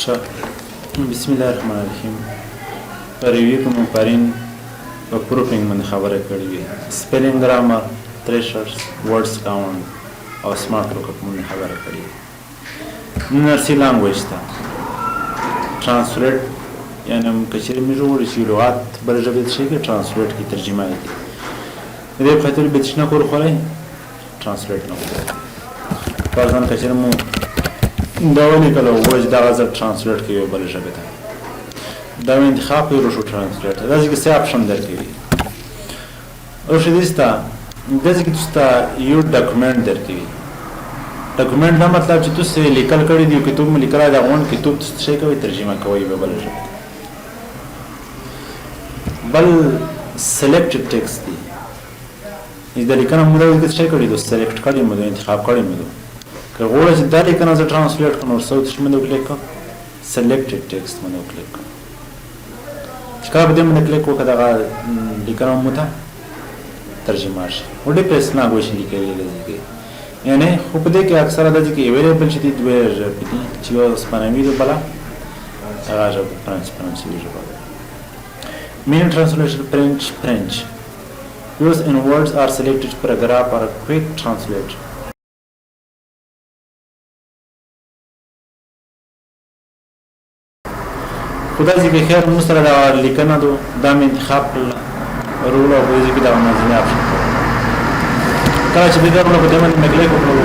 अच्छा बिस्मिल्लाहिर्रहमानिर्रहीम रिव्यू को मुपारिन और प्रूफिंग में खबर करी हुई spelling grammar threshers words count और स्मार्ट वर्क में खबर करी नर्सी लैंग्वेज था ट्रांसलेट यानी हम कचरे में जो इसी लुगात बड़े जब इसे के ट्रांसलेट की तर्जुमा है ये खातिर बिचना को रखवाले ट्रांसलेट ना हो पर हम कचरे में दावली कलो वर्ड्स दागज़र ट्रांसलेट किए बड़े जब था दावे इंतखाब ही रोशो ट्रांसलेट है जैसे कि से ऑप्शन दर की और शिदिस्ता जैसे कि तुस्ता यू डॉक्यूमेंट दर की डॉक्यूमेंट ना मतलब जो तुझसे लिखल करी दियो कि तुम लिखला दा ऑन कि तुम तुझसे कोई तर्जुमा कोई भी बल जब बल सेलेक्टेड टेक्स्ट दी इधर लिखना मुझे किससे करी दो सेलेक्ट करी मुझे इंतखाब करी मुझे कि वो जो दाली करना जो ट्रांसलेट करना और सब उसमें दो क्लिक कर सेलेक्टेड टेक्स्ट में दो क्लिक कर इसका बदले में क्लिक को कदा का लिखना मुझे तर्जुमा है वो डिप्रेस ना गोशी लिखे लिए लेज़ी यानी खुपदे के अक्सर आदमी की अवेलेबल चीज़ द्वेर बिती चीज़ स्पैनिश भी बला आगाज़ फ्रेंच भी जो बला main translation French use in words are selected paragraph or a quick translate खुदा जी के खैर मुस्तरद और लिखना दो दाम इंतखाब रूल और वैसे की दाम नज़ीम ऑप्शन कल चीज़ अपना को देवन में क्लिक करो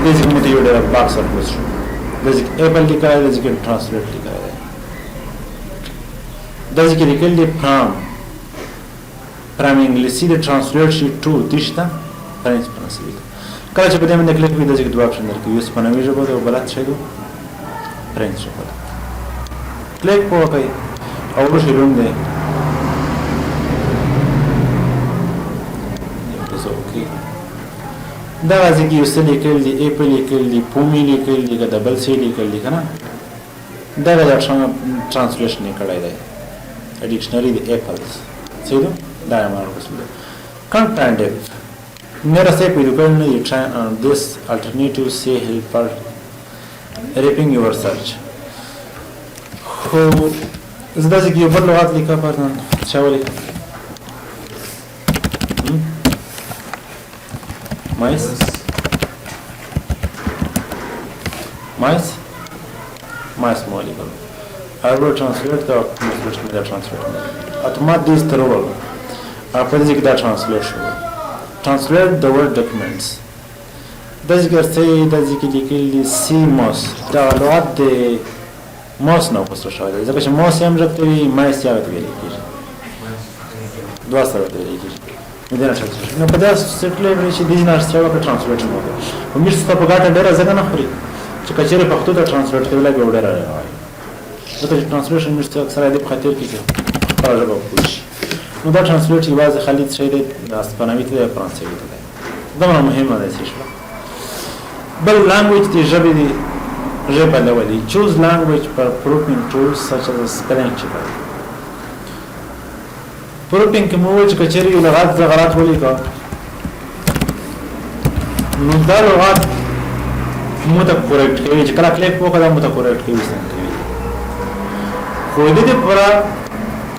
जैसे कि मुझे ये बॉक्स और कुछ जैसे एबल लिखा है जैसे कि ट्रांसलेट लिखा है जैसे कि लिखे लिए from English see the translate sheet to दिशता French translate कल चीज़ अपने में क्लिक भी जैसे कि दो ऑप्शन दर के यूज़ पनावी जो बोलते हैं वो बलात चाहिए French जो बोलते क्लिक को कहीं और शुरू में दावाज़ी की उससे लेकर ली एपल लेकर ली पूमी लेकर ली का डबल सी लेकर ली का ना दावाज़ा ट्रांसलेशन निकला है डिक्शनरी द एपल्स सही तो दाया मारो उसमें कंटेंट मेरा से कोई दुकान नहीं दिस अल्टरनेटिव से हेल्पर रेपिंग योर सर्च हो ज़्यादा से कि ऊपर लोग लिखा पर ना चावल mais moli karo I will translate the translation में translate automat this role आप जैसे कि translate the word documents जैसे कि ऐसे जैसे कि लिखे ली सी मॉस दा लोग दे मॉस ना कुछ शायद जैसे कि मॉस हम रखते हैं mais या होते हैं लिखे दो सारे होते हैं लिखे इधर ट्रांसलेशन ना पता सेटल है मेरी चीज़ ना स्ट्रवा का ट्रांसलेशन होगा और मेरे साथ पकाता डेरा जगह ना खरी जो कचरे पकड़ो तो ट्रांसलेट के लिए ऑर्डर आ रहा है तो ट्रांसलेशन मेरे साथ अक्सर आदि खातिर की क्या पर जब कुछ मुद्दा ट्रांसलेट की बात खाली शायद स्पेनिश या फ्रांसीसी होता है दमना मुहिम है ऐसी शब्द बल लैंग्वेज दी जब वाली choose language पर proofing tools such as spelling checker proofing के मूवज कचेरी लगात ज़गरात बोली का नुदा लगात मुता करेक्ट के जिकरा क्लिक को कदा मुता करेक्ट के विषय के कोई दे पूरा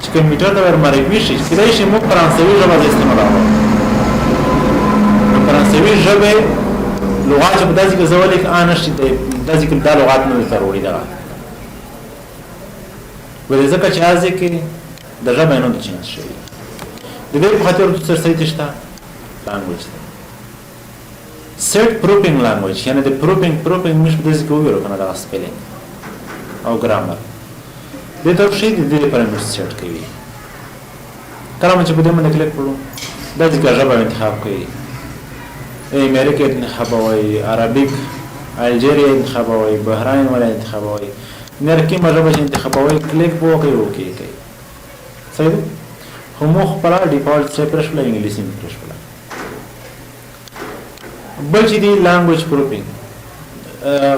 चिकन मीटर तो अगर मारे विषय किधर इसे मुक फ्रांसीसी जब आज इस्तेमाल हुआ फ्रांसीसी जब लगात जब दाज़ी के ज़वाली का आनश दाज़ी के दाल लगात में ज़रूरी दरा वैसे का चार्ज है कि दर्जा में नोट चेंज चाहिए दिव्य खातिर तो सही Teesta language set proofing language यानी द प्रूफिंग मिश दिस को भी रोकना था स्पेलिंग और ग्रामर दे तो शेड दे पर मिश सेट की हुई कला मुझे बुद्धि में निकले पड़ो दादी का जब इंतखाब की अमेरिकी इंतखाब हुई अरबिक अल्जीरिया इंतखाब हुई बहराइन वाला इंतखाब हुई नरकी मजहब इंतखाब हुई क्लिक वो कहीं रोकी कहीं सही हम खपला डिफॉल्ट से प्रेस वाला इंग्लिश में प्रेस वाला बल्कि दी लैंग्वेज प्रूफिंग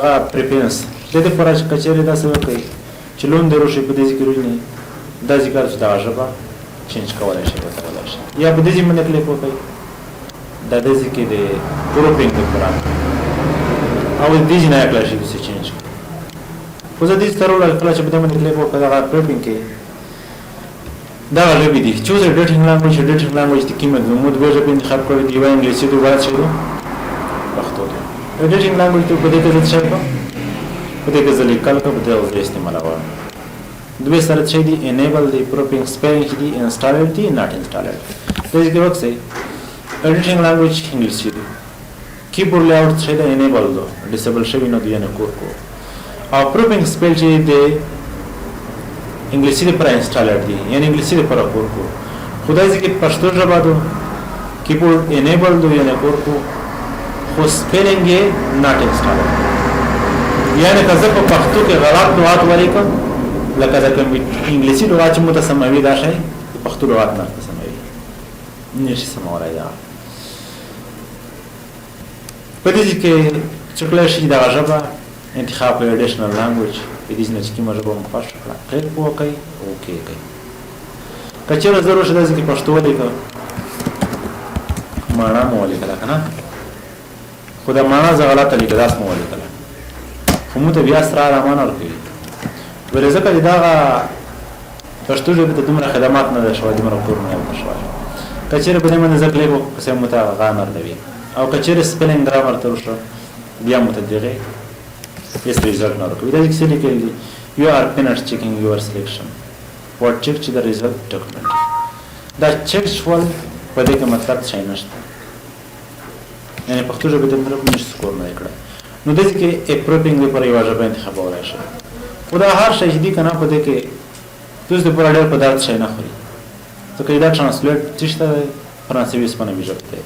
का प्रेफरेंस लेते पर आज कचरे दा से कहीं चलून देरो शिप देजी करूँ नहीं दाजी का सुधार शबा चेंज का वाला शबा या बदेजी में निकले को कहीं दादेजी के दे प्रूफिंग के पुरान और देजी नया क्लास से चेंज خو زه دې سترول کله چې په دې باندې کلیک وکړ دا پریپینګ کې دا ژبې دي choose a editing language د کومه د مو د ژبې انتخاب کړی دی وای انګلیسي دی وای څه دی پښتو دی editing language ته په دې کې څه شي په دې کې ځلې کال په دې او استعمالوه دوی سره چې دی enable the proving spelling دی installed دی not installed دې کې وخت editing language انګلیسي دی keyboard layout چې دی enable دو disable شوی نو دی نه کور کو او proving spell چې دی انګلیسي پر انسټالر دي یعنی انګلیسي پر کور کو خدای دې کې پښتو ژبه دو کیبورډ انیبل دو یعنی کور کو خو سپیلینګ یې ناٹ انسټالر یعنی کزه په پښتو کې غلط لغات ولیکم لکه دا کوم انګلیسي لغات چې متسموي دا شي پښتو لغات نه متسموي نشي سمورای دا په دې کې څکل شي دا ژبه انتخاب اډیشنل لانګویج په دې نه چې کومه ژبه مو خوښ کړه کلیک وکړئ اوکې کوي کچېره ضرور شته چې پښتو ولیکم معنا مو ولیکل کنه خدای معنا زه غلطه لیکل داس مو ولیکل خو مو ته بیا سره معنا ورکړي ورزه کله دا پښتو ژبه ته دومره خدمات نه شوه دومره کور نه شوه کچېره په دې باندې ځکه لیکو چې مو ته غامر دی او کچېره سپیلینګ ګرامر ته وشو بیا مو ته دیغه Yes, result now. You are finished checking your selection. What check the result document? The check will whether the matlab China. And a particular with the Miracle score like that. No, this is a prepping the Parivaja Bent Haboration. For the harsh HD can up with the use the Paradar Padat China. So, can that translate Tishta Francis Panavijate?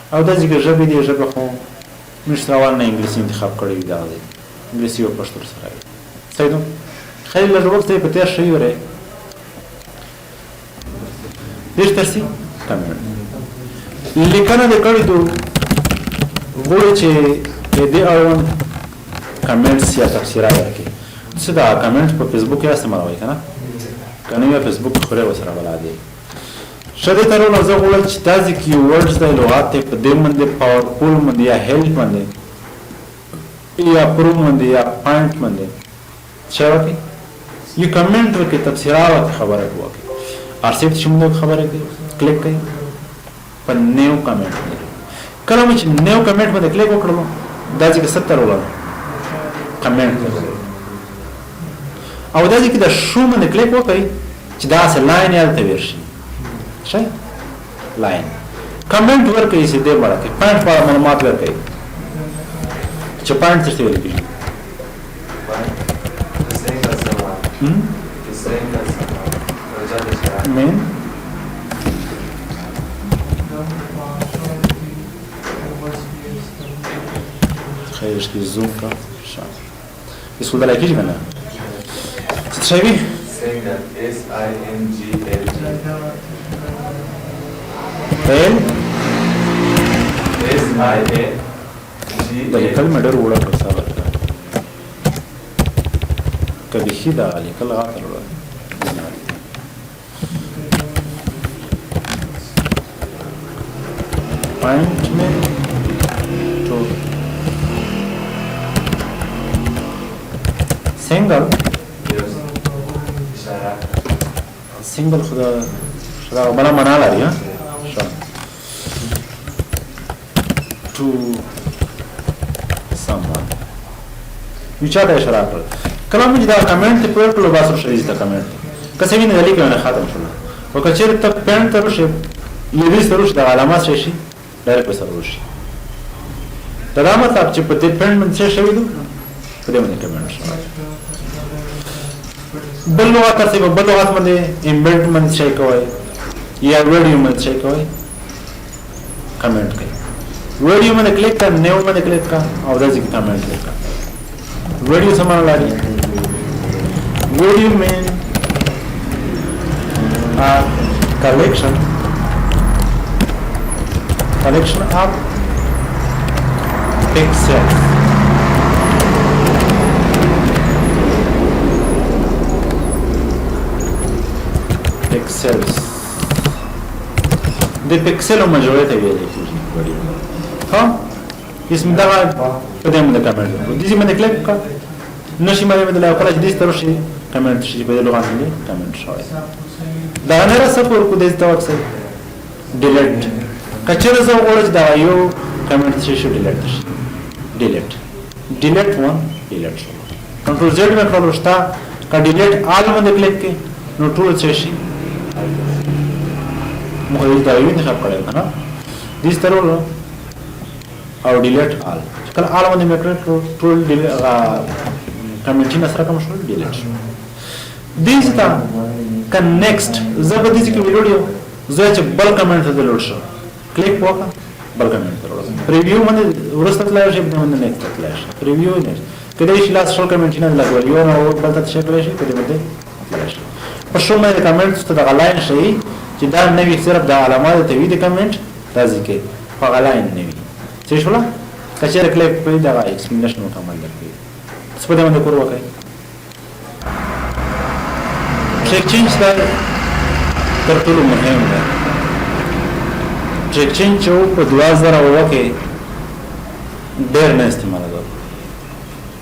How does it get the Jabaho? Mr. One English in the Hapkari Valley. انګلیسي او پښتو سره صحیح ده خیلی لږ وخت په تیر شوی وره دې ترسي کمنټ لیکنه د کړي دوه وګورئ چې دې اړوند کمنټس یا تفسیرات کې څه دا کمنټ په فیسبوک کې استعمالوي کنه کنه یا فیسبوک خوره وسره ولادي شته تر نو زه غواړم چې تاسو کې ورډز د لغات په دې باندې پاورفول باندې یا هیلپ باندې یا پروم باندې یا پوینټ باندې چاوي یو کمنټ ورکې تفسیرات خبره کوي ارسیت شموله خبره کوي کلیک کوي په نیو کمنټ کله چې نیو کمنټ باندې کلیک وکړو دا چې 70 ولا کمنټ او دا چې د شو باندې کلیک وکړي چې دا اصل لاین یې ته ورشي شي لاین کمنټ ورکړي چې دې ورکړي پوینټ په معلومات ورکړي چې پوینټ څه ویل کیږي مين خير اشكي الزوم كا شاء يسول ده كيجي منها تشايفي Single SINGLE ده الكلمة دار ولا كسابة كده خدا علي كل غاطر ولا point में तो single खुदा बड़ा मना ला रही है to someone विचार है शराब पर कलाम में जिधर कमेंट पे पर लोग बात सुन रही कमेंट कैसे भी नहीं लिखा मैंने खातम सुना वो कचेर तक पेंट तरुष ये भी तरुष दा आलामा से शी डायरेक्ट तरुष तदामत आप चिप पे पेंट में से शवी दो पदे में कमेंट बल्लो आता से बल्लो हाथ में एम्बेड में से कोई या वीडियो में से कोई कमेंट करें वीडियो में क्लिक कर न्यू में क्लिक कर और जैसे कि कमेंट क्लिक कर वीडियो समान ला रही वीडियो में collection of pixels the pixel majority है हाँ इसमें दवा पता है मुझे कमेंट दीजिए मैंने क्लिक कर نشي مې د لا کله چې دې تر شي کمنټ شي په لغت باندې کمنټ شوی دا نه را سپور کو دې تا وکړي ډیلیټ کچره زه وګورم چې دا یو کمنټ شي شو ډیلیټ شي ډیلیټ ډیلیټ ون ډیلیټ شو کنټرول زد مې کړو شتا کا ډیلیټ آل باندې کلیک کې نو ټول څه شي مخې دا یو نه خبر کړل کنه دې سترول او ډیلیټ آل کله آل باندې مې کړو ټول کمنټ نه سره کوم شو ډیلیټ شو دې ځتا ک نیکسټ زبر دې کې ویډیو زه چې بل کمنټ ته لوډ شو کلیک وکړه بل کمنټ ته لوډ پریویو باندې ورسته تلای شي باندې نیکسټ تلای شي پریویو نه کله چې لاس شو کمنټ نه لګول یو نو بل ته شکل شي کله باندې تلای شي په شو مې کمنټ ته د غلاین شي چې دا نوې صرف د علامات ته وی د کمنټ راځي کې په غلاین نوې څه شو لا کچره کلیک په دا ایکسپلینیشن وکړم درکې څه په دې باندې کور وکړي چیک چینج دا تر ټولو مهم ده چیک چینج چې په 2000 کې ډېر نه استعمالېدل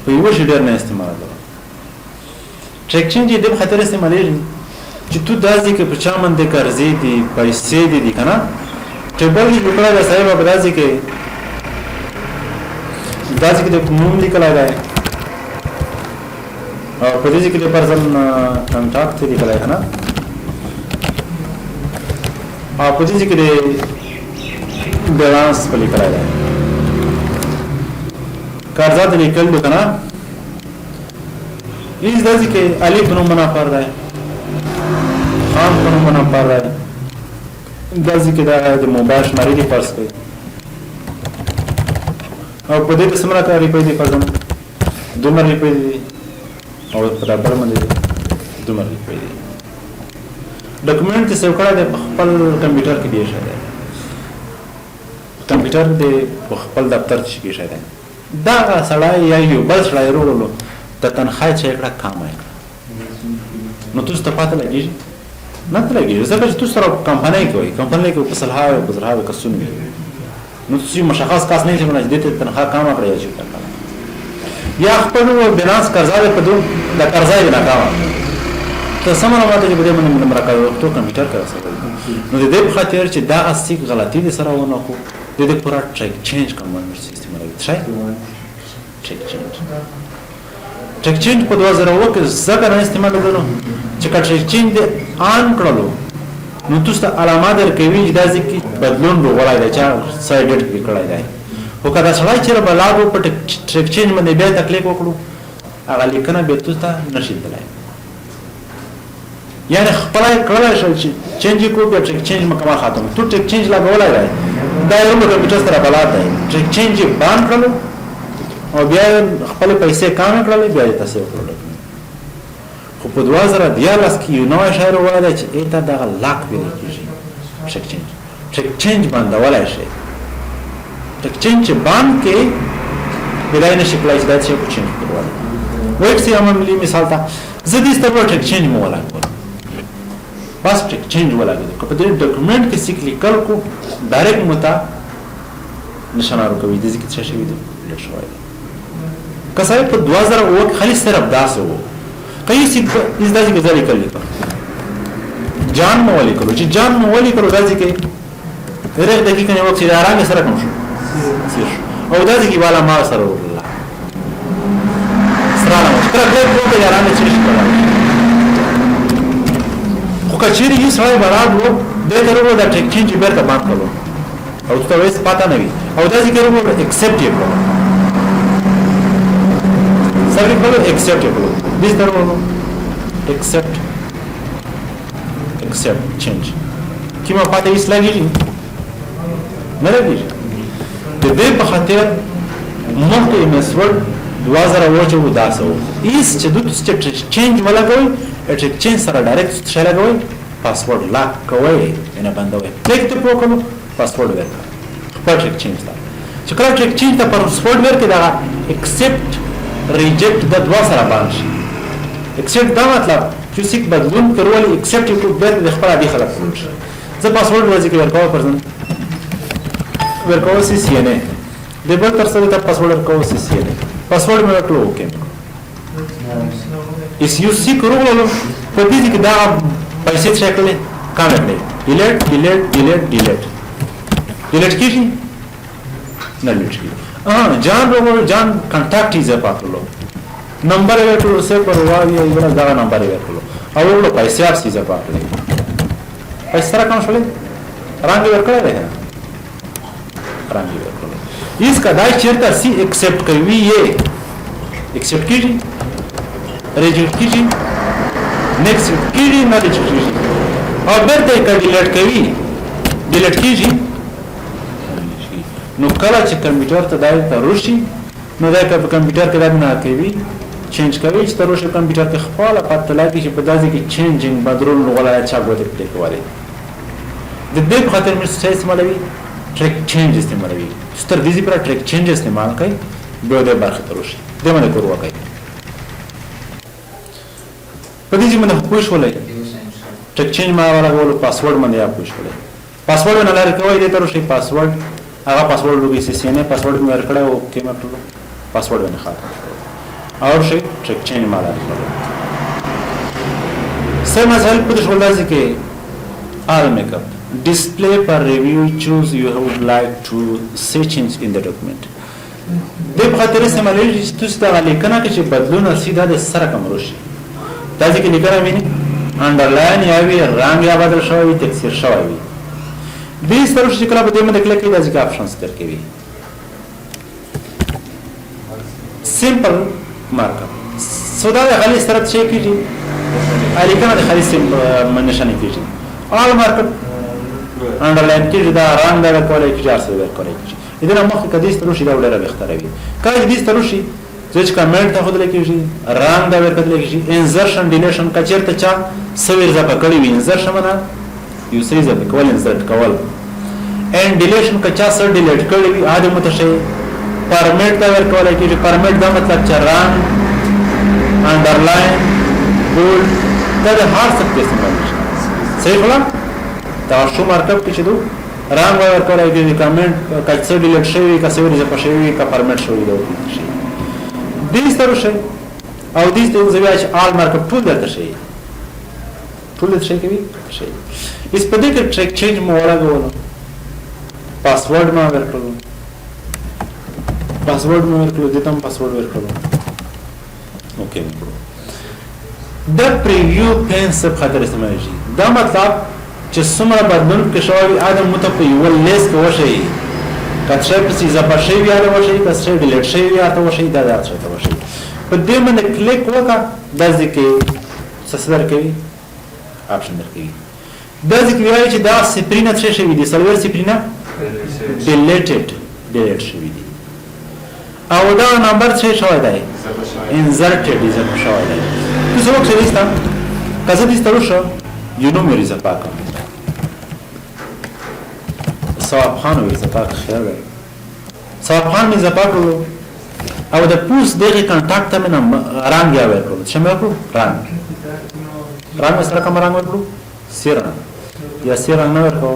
په یو شي ډېر نه استعمالېدل چیک چینج دې په خاطر استعمالېږي چې تو داسې کې په چا باندې قرضې دي پیسې دي کنه چې بل یې وکړه د صاحب په داسې کې د کوم لیکل راځي او په دې کې د پرسن کنټاکټ دی کله کنه او په دې کې د بیلانس په لیکل راځي قرضات لیکل دي کنه هیڅ داسې کې الف نوم نه پر راځي خام نوم نه پر راځي داسې کې د موبایل شمارې دی پرس کوي او په دې سمرا کاری په دې پرځم دومره په دې او برابر باندې دومره په دې ډاکومنټ څه وکړه د خپل کمپیوټر کې دی شته کمپیوټر د خپل دفتر کې شته دا سړی یا یو بل سړی ورولو د تنخواه چې کړه کم کړه نو تاسو ته پاتې لګیږي نه ته لګیږي ځکه چې تاسو سره کمپنۍ کوي کمپنۍ کې په صلاح او بزرها کسون وي نو تاسو مشخص کس نه چې باندې دې تنخواه کم کړی چې یا خپل بناس قرضه په دوه د قرضه نه کاوه ته سمونه ماته چې بده باندې مرکه وختو کمپیوټر کې راځي نو د دې په خاطر چې دا اصلي غلطي دي سره ونه کو د دې پورا چیک چینج کمانډ سیستم راځي چیک چینج په 2000 کې ځکه نه استعمال کړو چې چیک چینج دې آن کړلو نو تاسو علامات درکوي چې دا ځکه بدلون وغوړای دا چې سایډ کې کړای دی او کله سړی چې بلاګو په ټریک چینج باندې بیا تکلیف وکړو هغه لیکنه به تاسو نشي تلای یعنی خپل کړل شي چینج کو به ټریک چینج مکمل خاتم تو ټریک چینج لا غولای دی دا یو کمپیوټر سره بلاد دی ټریک چینج باندې کړلو او بیا خپل پیسې کام کړل بیا تاسو وکړل خو په 2010 کې یو نوې شهر ولاده چې ایته دغه لاک ویل کېږي ټریک چینج باندې ولای شي ټریک چینج باندې کې بلای نشي کولای چې دا څه کو چینج کړو وایي چې عملی مثال ته زه دې ستاسو ټریک چینج مو ولا کوم بس ټریک چینج ولا کوم په دې ډاکومنټ کې سیکلی کل کو ډایرکټ متا نشانه کوي د ذکر څه شي دی لښوي کسای په 2000 خالص صرف داسه وو کای څه از داسې غزالي کړل جان مو ولي کړو چې جان مو ولي کړو داسې کې هر دقیقه نه وخت دا رانګ سره کوم شو او داسې کې والا ما سره ولا سره کله کله په یاران چې شي خو کچېری یې سره برابر وو د درو د ټیک چینج بیرته باندې کړو او ته وېس پاته نه وي او داسې کې ورو ایکسپټ یې کړو سره کړو ایکسپټ یې کړو دې درو ایکسپټ چینج کیما پاته یې لګیږي نه لګیږي د دې په خاطر مخکې مسور 2000 وچو داسو ایس چې د څه چینج ولا کوي چې چینج سره ډایرکټ شاله کوي پاسورډ لاک کوي نه بندوي کلیک ته پروکلو پاسورډ ورکړه خپل چینج دا چې کله چینج ته پاسورډ ورکړي دا ایکسپټ ریجیکټ د دوا سره باندې ایکسپټ دا مطلب چې څوک بدلون کول ایکسپټ یو به د خپل عادي خلک کوي زه پاسورډ ورځي کې ورکوم پرځم ورکوم سی ان ا د بل تر څو ته پاسورډ ورکوم سی ان ا پاسورډ مې ورکړو اوکې اس یو سی کړو په دې کې دا پیسې څه کړلې کار کړلې ډیلیټ کیږي نه لټي جان کانټاکټ یې زپاتلو نمبر یې ټول څه پروايي یو دا نمبر یې ورکړو او له پیسې ارسي زپاتلې پیسې سره کوم شولې رنگ ورکړل دی رنگ ورکړل اس کا دای چیرته سی ایکسپټ کوي یې ایکسپټ کیږي ریجیکټ کیږي نیکسټ کیږي نه ریجیکټ کیږي او برته ډیلیټ کوي ډیلیټ کیږي نو کله چې کمپیوټر ته دای ته روشي نو دا په کمپیوټر کې دا نه کوي چینج کوي چې تر اوسه کمپیوټر کې خپل پته لګي چې په داسې کې چینجینګ بدلون ولا چا غوډه پلی کوي د دې په خاطر موږ څه استعمالوي ټریک چینج استعمالوي ستر دې پر ټریک چینج استعمال کوي به د برخه تر اوسه دې باندې کور وکړي په دې باندې خوښ ولای ټریک چینج ما ولا غول پاسورډ باندې یا خوښ ولای پاسورډ نه لري کوي دې تر اوسه پاسورډ هغه پاسورډ لوګي سي نه پاسورډ مې ورکړه او کې مې ټول پاسورډ نه خاطر اور شي ټریک چینج ما لري سم مسائل په دې ولای چې all makeup display per review choose you would like to see change in the document د په خاطر استعمالي چې تاسو ته لیکنه کې چې بدلون سیده د سره کوم روشي دا چې لیکنه ویني انډرلاین یا وی رنگ یا بدل شوی تکثیر شوی وي دې سره چې کله په دې باندې کلیک کړئ دا ځکه آپشنز درکوي simple markup سودا د غلي سره څه کیږي الیکنه د خالص نشانه کیږي all markup underline کیږي دا رنگ دا کولای کیږي ارسل ورکولای کیږي اذن مخکې کدي ستروشي دا ولر بختروي کله دې ستروشي چې کمنټ ته خدای کیږي رنگ دا ورکول کیږي انسرشن ډیلیشن کچرته چا سویر زپا کړی وي انسرشن نه یو سری زپا کول انسرت کول and deletion کچا سر ډیلیټ کړی وي اده متشي پرمیټ دا ورکول کیږي پرمیټ دا مطلب چې رنگ انډرلاین بولډ دا هر څه په استعمال شي صحیح ولا دا شو مارکپ کې چې دو رنگ ورکول کیږي کمنټ کچا ډیلیټ شوی کا سویر زپا شوی کا پرمیټ شوی دا شي دې سترو شي او دې ته زویاچ آل مارکپ ټول درته شي ټول درته شي کوي شي اس په دې کې ټریک چینج مو وراغولو پاسورډ ما ورکړو دې ته پاسورډ ورکړو اوکې دا پریویو پین سب خاطر استعمال شي دا مطلب چې څومره بدلون کې شوی ادم متفق یو لیست وشي کڅه په سیزه په شی بیا وشي کڅه ډیلیټ شي یا ته وشي دا څه ته وشي په دې باندې کلیک وکړه د ځکه څه کوي آپشن درکوي د ځکه وایي چې دا سپرینه څه شي دي سلور سپرینه ډیلیټ شوی دی او دا نمبر څه شوی دی انسرټډ از شوی دی څه وخت شي ستا کزه دې ستورو شو یو نو مې زپا کوم صاحب خان وې زپا خیر دی صاحب خان مې زپا کړو او د پوس دغه کانټاکټ ته مې رنگ یا ورکړو چې مې ورکړو رنگ سره کوم رنگ ورکړو سیر یا سیر رنگ نه ورکړو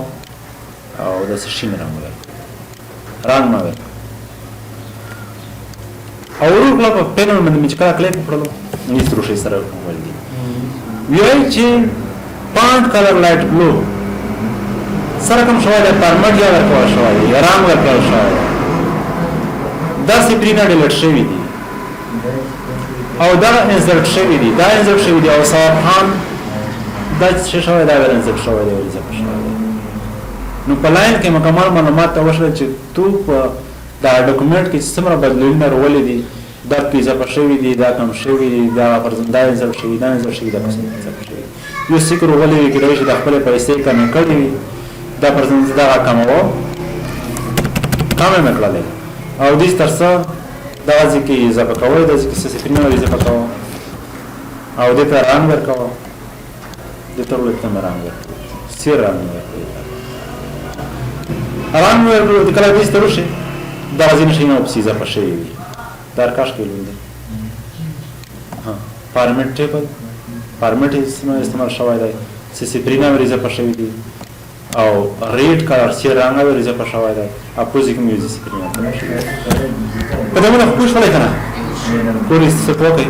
او د شین رنگ رنگ ما ورکړو او ورکړو په پینل باندې چې کله کلیک کړو نې سترو شي سره ولدي ویل چې پاند کلر لایټ بلو سره کوم شوی د پرمټ یا ورکړو شوی یا رنگ ورکړو شوی دا سپرینا ډیلیټ شوی دی او دا انسرټ شوی دی او صاحب خان دا څه شوی دا انسرټ شوی دی ولې څه شوی نو په لاین کې مکمل معلومات توشل چې تو په دا ډاکومېنټ کې څومره بدلونونه راولې دي دا پیزا په شوی دی دا کوم شوی دی دا پرځنده انسرټ شوی دا انسرټ شوی دا یو سیکر ولې کې راځي د خپل پیسې کمې کړې دا پرځنده دا کمو کمې مکړلې او دې ترڅو دا ځکه اضافه کوي د ځکه سپینه اضافه کوي او دې ته رنگ ورکوي دې ته ولته رنگ ورکوي سیر رنگ ورکوي د کله دې ستورو شي دا ځینې شي نو په اضافه شي در کاش کې لوند ها فارمټ ټیبل فارمټ استعمال شوی دی سپینه اضافه شوی دی او ریډ کلر سیر رنگ اضافه شوی دی اپوزیټ میوزیک سپینه په دغه خوښ ولای کنه پولیس څه کوي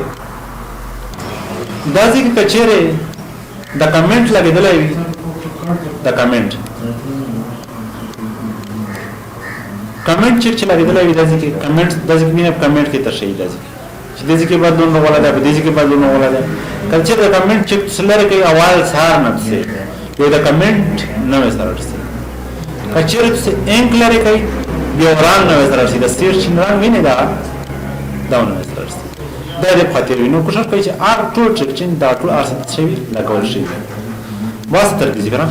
دا ځکه کچېره د کمنټ لګیدلای وي د کمنټ چې لګیدلای وي دا ځکه کمنټ د ځکه مینه کمنټ کې ترشي دا ځکه چې د ځکه بدلون ولا ده د ځکه بدلون ولا ده کله د کمنټ چې سلره کې اول سار نه سي یو د کمنټ نو سره سي کچېره څه انکلری کوي یو ران نو سره سي د سیرچ نه ویني دا نو سره سي دا د خاطر وینو کوشش کوي چې ار ټول چې دا ټول ارسنت شي لګول شي واسطه تر دې ګرام